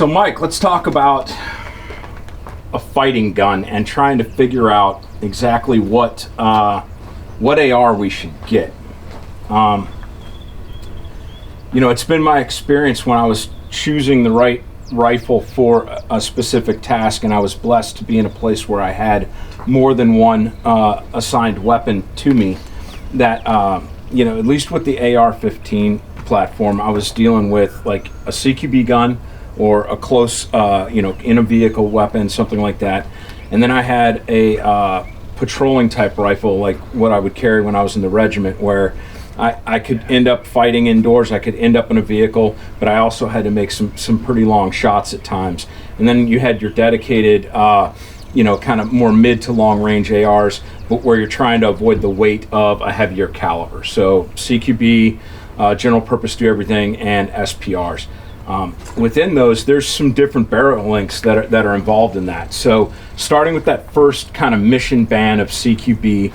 So Mike, let's talk about a fighting gun and trying to figure out exactly what AR we should get. It's been my experience when I was choosing the right rifle for a specific task, and I was blessed to be in a place where I had more than one assigned weapon to me, that at least with the AR-15 platform, I was dealing with like a CQB gun or a close in a vehicle weapon, something like that. And then I had a patrolling type rifle, like what I would carry when I was in the regiment, where I could end up fighting indoors, I could end up in a vehicle, but I also had to make some pretty long shots at times. And then you had your dedicated, kind of more mid to long range ARs, but where you're trying to avoid the weight of a heavier caliber. So CQB, general purpose do everything, and SPRs. Within those, there's some different barrel lengths that are involved in that. So starting with that first kind of mission band of CQB,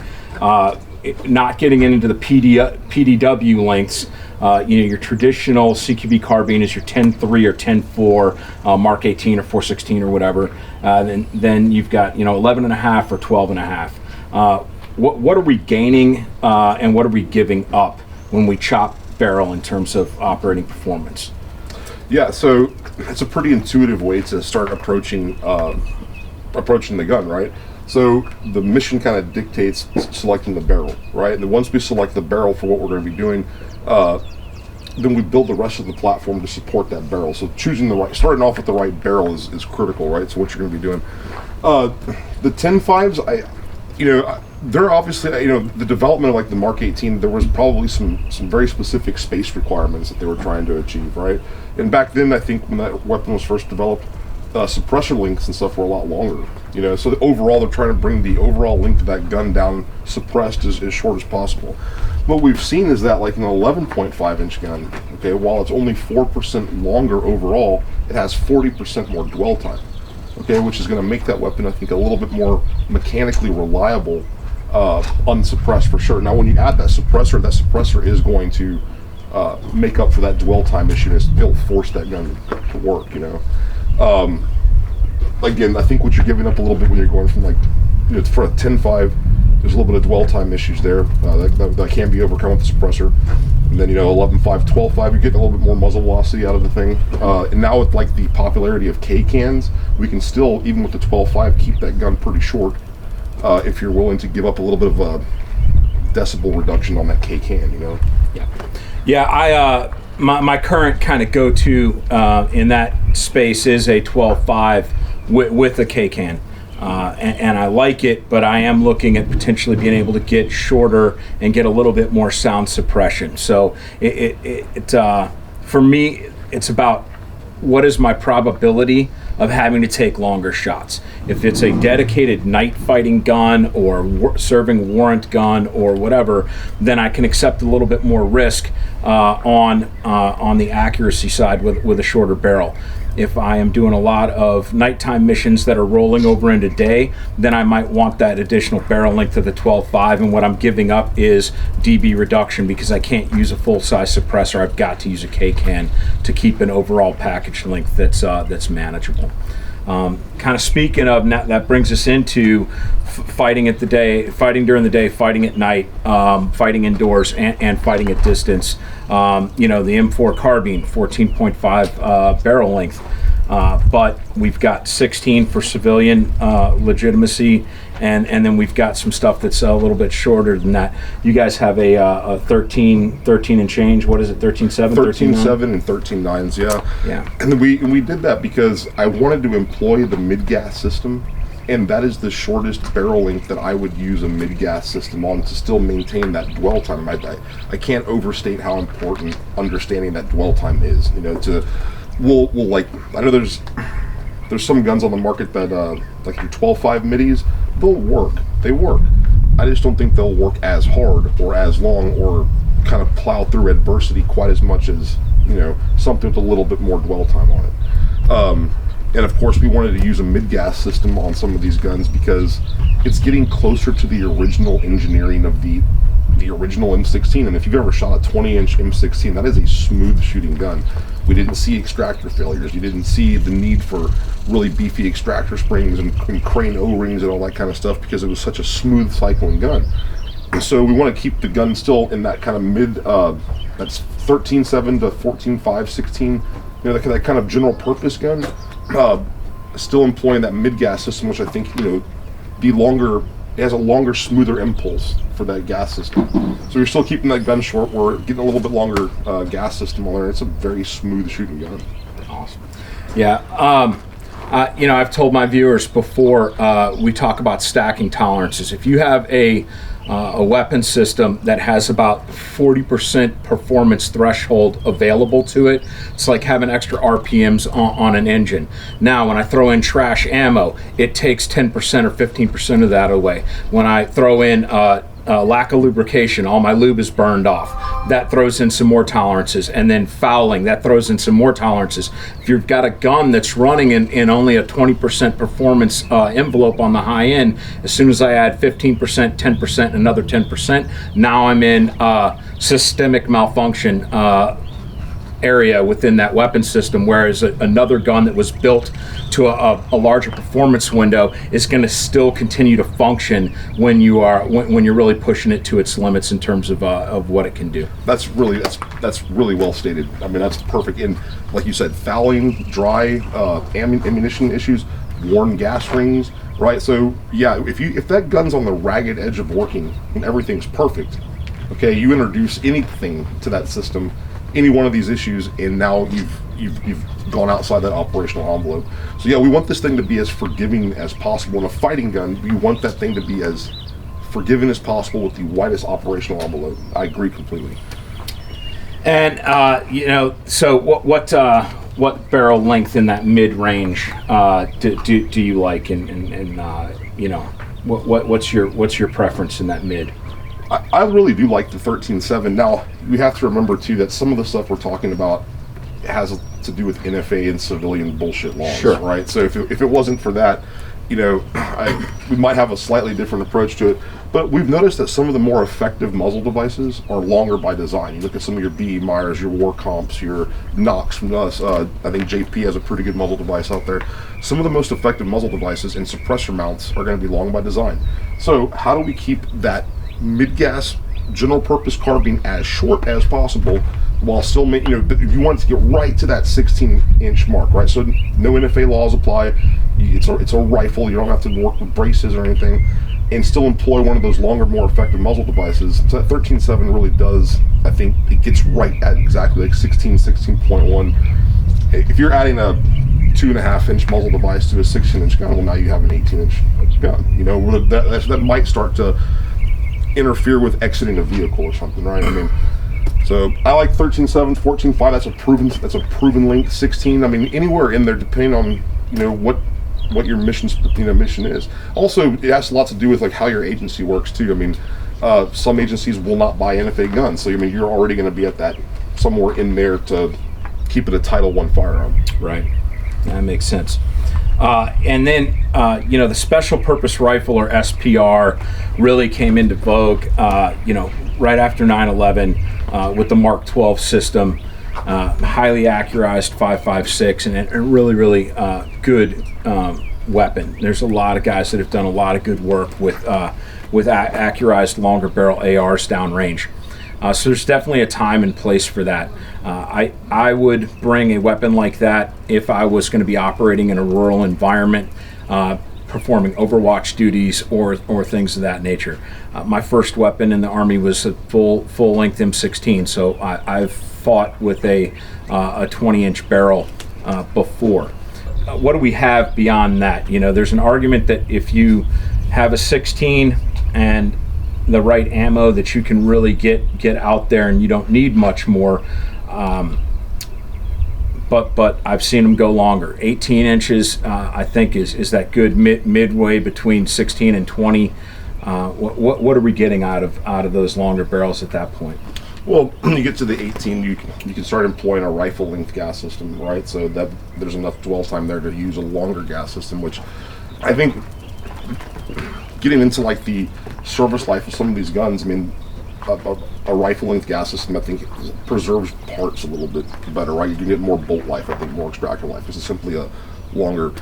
not getting into the PDW lengths, your traditional CQB carbine is your 10.3 or 10.4, Mark 18 or 416 or whatever. Then you've got 11.5 or 12.5. What are we gaining and what are we giving up when we chop barrel in terms of operating performance? Yeah, so it's a pretty intuitive way to start approaching the gun, right? So the mission kind of dictates selecting the barrel, right? And once we select the barrel for what we're going to be doing, then we build the rest of the platform to support that barrel. So starting off with the right barrel is critical, right? So what you're going to be doing. The 10.5s, they're obviously, the development of like the Mark 18, there was probably some very specific space requirements that they were trying to achieve, right? And back then, I think when that weapon was first developed, suppressor lengths and stuff were a lot longer, so overall they're trying to bring the overall length of that gun down suppressed as short as possible. What we've seen is that like an 11.5 inch gun, okay, while it's only 4% longer overall, it has 40% more dwell time, okay, which is going to make that weapon, I think, a little bit more mechanically reliable, unsuppressed for sure. Now when you add that suppressor is going to make up for that dwell time issue, and it'll force that gun to work, Again, I think what you're giving up a little bit when you're going from for a 10.5, there's a little bit of dwell time issues there that can be overcome with the suppressor. And then 11.5, 12.5, you're getting a little bit more muzzle velocity out of the thing. And now with like the popularity of K cans, we can still, even with the 12.5, keep that gun pretty short if you're willing to give up a little bit of a decibel reduction on that K can. Yeah. My current kind of go-to in that space is a 12.5 with a K-can. And I like it, but I am looking at potentially being able to get shorter and get a little bit more sound suppression. So for me, it's about what is my probability of having to take longer shots. If it's a dedicated night fighting gun or serving warrant gun or whatever, then I can accept a little bit more risk on the accuracy side with a shorter barrel. If I am doing a lot of nighttime missions that are rolling over into day, then I might want that additional barrel length of the 12.5, and what I'm giving up is dB reduction because I can't use a full-size suppressor. I've got to use a K-can to keep an overall package length that's manageable. Kind of speaking of, that brings us into fighting during the day, fighting at night, fighting indoors, and fighting at distance. The M4 carbine, 14.5 barrel length, but we've got 16 for civilian legitimacy, and then we've got some stuff that's a little bit shorter than that. You guys have a 13 and change. What is it? 13.7? 13.7 and 13.9s. Yeah. And we did that because I wanted to employ the mid-gas system, and that is the shortest barrel length that I would use a mid-gas system on to still maintain that dwell time. I can't overstate how important understanding that dwell time is. I know there's some guns on the market that like your 12.5 middies, they work. I just don't think they'll work as hard or as long or kind of plow through adversity quite as much as something with a little bit more dwell time on it. And of course, we wanted to use a mid-gas system on some of these guns because it's getting closer to the original engineering of the the original M16. And if you've ever shot a 20-inch M16, that is a smooth shooting gun. We didn't see extractor failures. You didn't see the need for really beefy extractor springs and crane O-rings and all that kind of stuff, because it was such a smooth cycling gun. And so we want to keep the gun still in that kind of mid, that's 13.7 to 14.5, 16, you know, that kind of general purpose gun. Still employing that mid-gas system, which I think, you know, it has a longer, smoother impulse for that gas system. So you're still keeping that gun short. We're getting a little bit longer gas system on there. It's a very smooth shooting gun. Awesome. Yeah. You know, I've told my viewers before, we talk about stacking tolerances. If you have a weapon system that has about 40% performance threshold available to it, it's like having extra RPMs on an engine. Now, when I throw in trash ammo, it takes 10% or 15% of that away. When I throw in lack of lubrication, all my lube is burned off. That throws in some more tolerances. And then fouling, that throws in some more tolerances. If you've got a gun that's running in only a 20% performance envelope on the high end, as soon as I add 15%, 10%, another 10%, now I'm in systemic malfunction area within that weapon system, whereas another gun that was built to a larger performance window is going to still continue to function when you're really pushing it to its limits in terms of what it can do. That's really well stated. I mean, that's perfect. And like you said, fouling, dry ammunition issues, worn gas rings, right? So yeah, if that gun's on the ragged edge of working and everything's perfect, okay, you introduce anything to that system, any one of these issues, and now you've gone outside that operational envelope. So yeah, we want this thing to be as forgiving as possible. In a fighting gun, we want that thing to be as forgiving as possible with the widest operational envelope. I agree completely. And you know, so what barrel length in that mid range do you like, and you know, what's your preference in that mid? I really do like the 13.7. Now, we have to remember, too, that some of the stuff we're talking about has to do with NFA and civilian bullshit laws, sure, right? So if it wasn't for that, you know, we might have a slightly different approach to it. But we've noticed that some of the more effective muzzle devices are longer by design. You look at some of your B.E. Myers, your War Comps, your Knox from us. I think JP has a pretty good muzzle device out there. Some of the most effective muzzle devices and suppressor mounts are going to be long by design. So how do we keep that mid-gas general purpose carbine as short as possible while still making, you know, if you want to get right to that 16-inch mark, right? So no NFA laws apply. It's a rifle. You don't have to work with braces or anything, and still employ one of those longer, more effective muzzle devices. So that 13.7 really does, I think, it gets right at exactly like 16.1. If you're adding a 2.5-inch muzzle device to a 16-inch gun, well, now you have an 18-inch gun. You know, that might start to interfere with exiting a vehicle or something, right? I mean, so I like 13.7, 14.5. That's a proven length. 16. I mean, anywhere in there, depending on, you know, what your mission is. Also, it has a lot to do with like how your agency works too. I mean, some agencies will not buy NFA guns, so I mean, you're already going to be at that somewhere in there to keep it a Title I firearm. Right. That makes sense. And then, you know, the special purpose rifle, or SPR, really came into vogue, you know, right after 9/11 with the Mark 12 system, highly accurized 5.56, and a really, really good weapon. There's a lot of guys that have done a lot of good work with accurized longer barrel ARs downrange. So there's definitely a time and place for that. I would bring a weapon like that if I was going to be operating in a rural environment, performing overwatch duties or things of that nature. My first weapon in the Army was a full-length M16, so I've fought with a 20-inch barrel before. What do we have beyond that? You know, there's an argument that if you have a 16 and the right ammo, that you can really get out there and you don't need much more. But I've seen them go longer. 18 inches, I think, is that good midway between 16 and 20. What are we getting out of those longer barrels at that point? Well, when you get to the 18, you can start employing a rifle length gas system, right? So that there's enough dwell time there to use a longer gas system, which I think, getting into like the service life of some of these guns, I mean, a rifle length gas system, I think, preserves parts a little bit better, right? You can get more bolt life, I think, more extraction life. This is simply a longer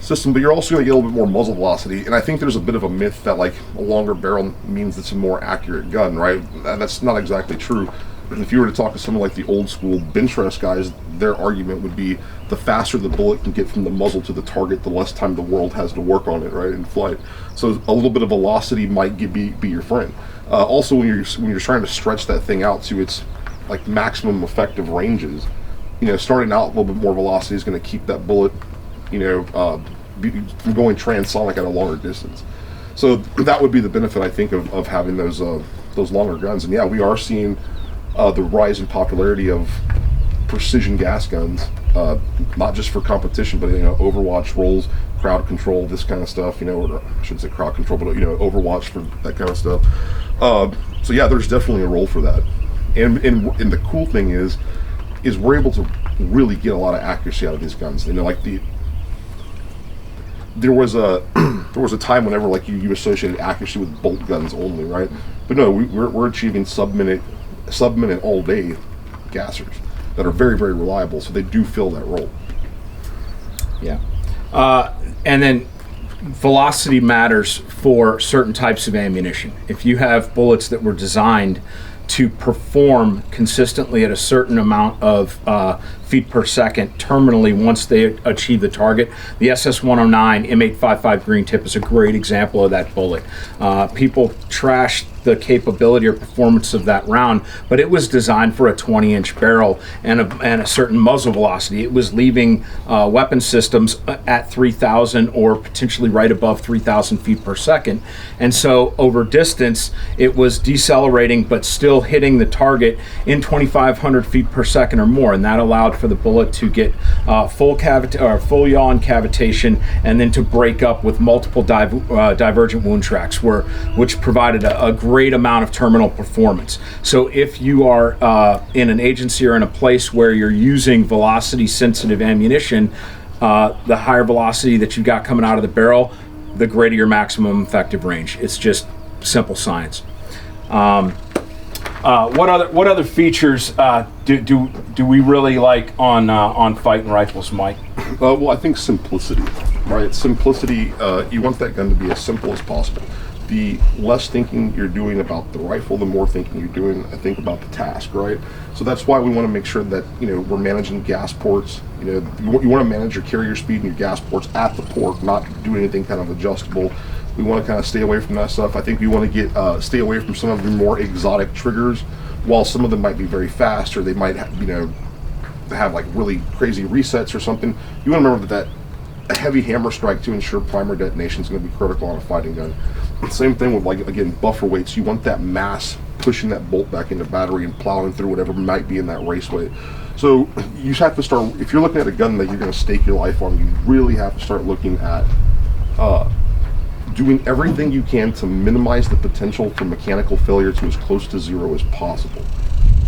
system, but you're also going to get a little bit more muzzle velocity. And I think there's a bit of a myth that like a longer barrel means it's a more accurate gun, right? And that's not exactly true. If you were to talk to someone like the old school bench rest guys, their argument would be the faster the bullet can get from the muzzle to the target, the less time the world has to work on it, right, in flight. So a little bit of velocity might be your friend. Also, when you're trying to stretch that thing out to its like maximum effective ranges, starting out a little bit more velocity is going to keep that bullet, from going transonic at a longer distance. So that would be the benefit, I think, of having those longer guns. And yeah, we are seeing the rise in popularity of precision gas guns, not just for competition, but Overwatch roles, crowd control, this kind of stuff. Or I shouldn't say crowd control, but Overwatch for that kind of stuff. So yeah, there's definitely a role for that. And the cool thing is we're able to really get a lot of accuracy out of these guns. There was a time whenever like you associated accuracy with bolt guns only, right? But no, we're achieving sub-minute all day gassers that are very, very reliable, so they do fill that role. Yeah. And then velocity matters for certain types of ammunition. If you have bullets that were designed to perform consistently at a certain amount of feet per second terminally once they achieve the target, the SS-109 M855 green tip is a great example of that bullet. People trash the capability or performance of that round, but it was designed for a 20-inch barrel and a certain muzzle velocity. It was leaving weapon systems at 3,000 or potentially right above 3,000 feet per second. And so over distance, it was decelerating but still hitting the target in 2,500 feet per second or more, and that allowed for the bullet to get full yaw and cavitation, and then to break up with multiple divergent wound tracks, which provided a great amount of terminal performance. So if you are in an agency or in a place where you're using velocity sensitive ammunition, the higher velocity that you got coming out of the barrel, the greater your maximum effective range. It's just simple science. What other features do we really like on fighting rifles, Mike? Well, I think simplicity, right? Simplicity. You want that gun to be as simple as possible. The less thinking you're doing about the rifle, the more thinking you're doing, I think, about the task, right? So that's why we want to make sure that we're managing gas ports. You want to manage your carrier speed and your gas ports at the port, not do anything kind of adjustable. We want to kind of stay away from that stuff. I think we want to stay away from some of the more exotic triggers. While some of them might be very fast, or they might have like really crazy resets or something, you want to remember that a heavy hammer strike to ensure primer detonation is going to be critical on a fighting gun. Same thing with, like, again, buffer weights. You want that mass pushing that bolt back into battery and plowing through whatever might be in that raceway. So you just have to start, if you're looking at a gun that you're going to stake your life on, you really have to start looking at doing everything you can to minimize the potential for mechanical failure to as close to zero as possible,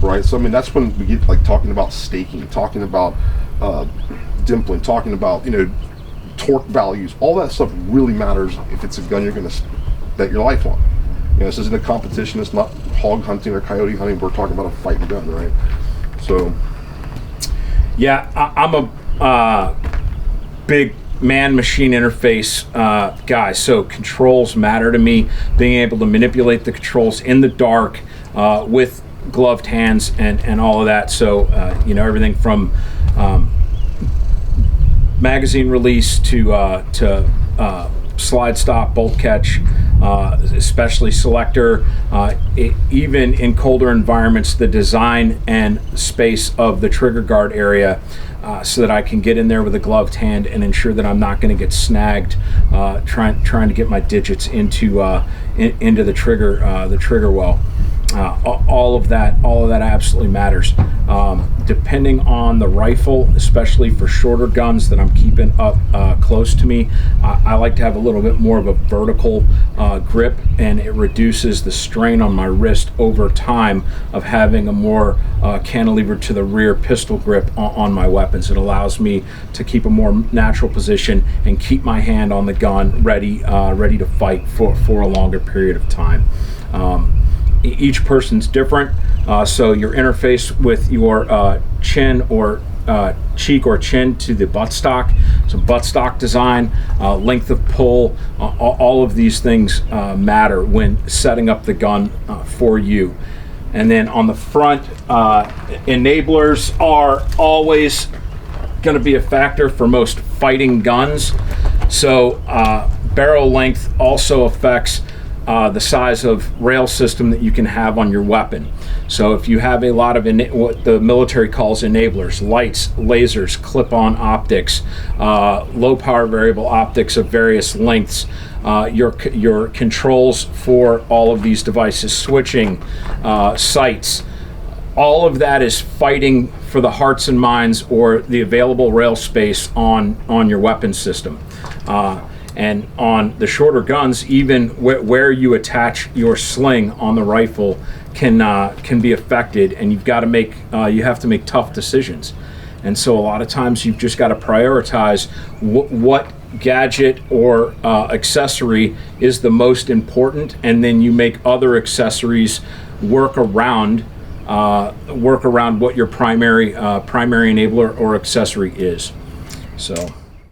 right? So I mean, that's when we get like talking about staking, talking about dimpling, talking about torque values. All that stuff really matters if it's a gun you're going to bet your life on. This isn't a competition. It's not hog hunting or coyote hunting. We're talking about a fighting gun, right? So yeah, I'm a big man-machine interface guy, so controls matter to me. Being able to manipulate the controls in the dark with gloved hands and all of that. So everything from magazine release to slide stop, bolt catch, especially selector, even in colder environments, the design and space of the trigger guard area, so that I can get in there with a gloved hand and ensure that I'm not going to get snagged trying to get my digits into the trigger well. All of that absolutely matters. Depending on the rifle, especially for shorter guns that I'm keeping up close to me, I like to have a little bit more of a vertical grip, and it reduces the strain on my wrist over time of having a more cantilever to the rear pistol grip on my weapons. It allows me to keep a more natural position and keep my hand on the gun ready to fight for a longer period of time. each person's different, so your interface with your chin or cheek or chin to the buttstock, so buttstock design, length of pull, all of these things matter when setting up the gun for you. And then on the front, enablers are always going to be a factor for most fighting guns. So barrel length also affects the size of rail system that you can have on your weapon. So if you have a lot of what the military calls enablers, lights, lasers, clip-on optics, low power variable optics of various lengths, your controls for all of these devices, switching, sights, all of that is fighting for the hearts and minds or the available rail space on your weapon system. And on the shorter guns, even where you attach your sling on the rifle can be affected, and you have to make tough decisions. And so a lot of times you've just got to prioritize what gadget or accessory is the most important, and then you make other accessories work around what your primary enabler or accessory is. So.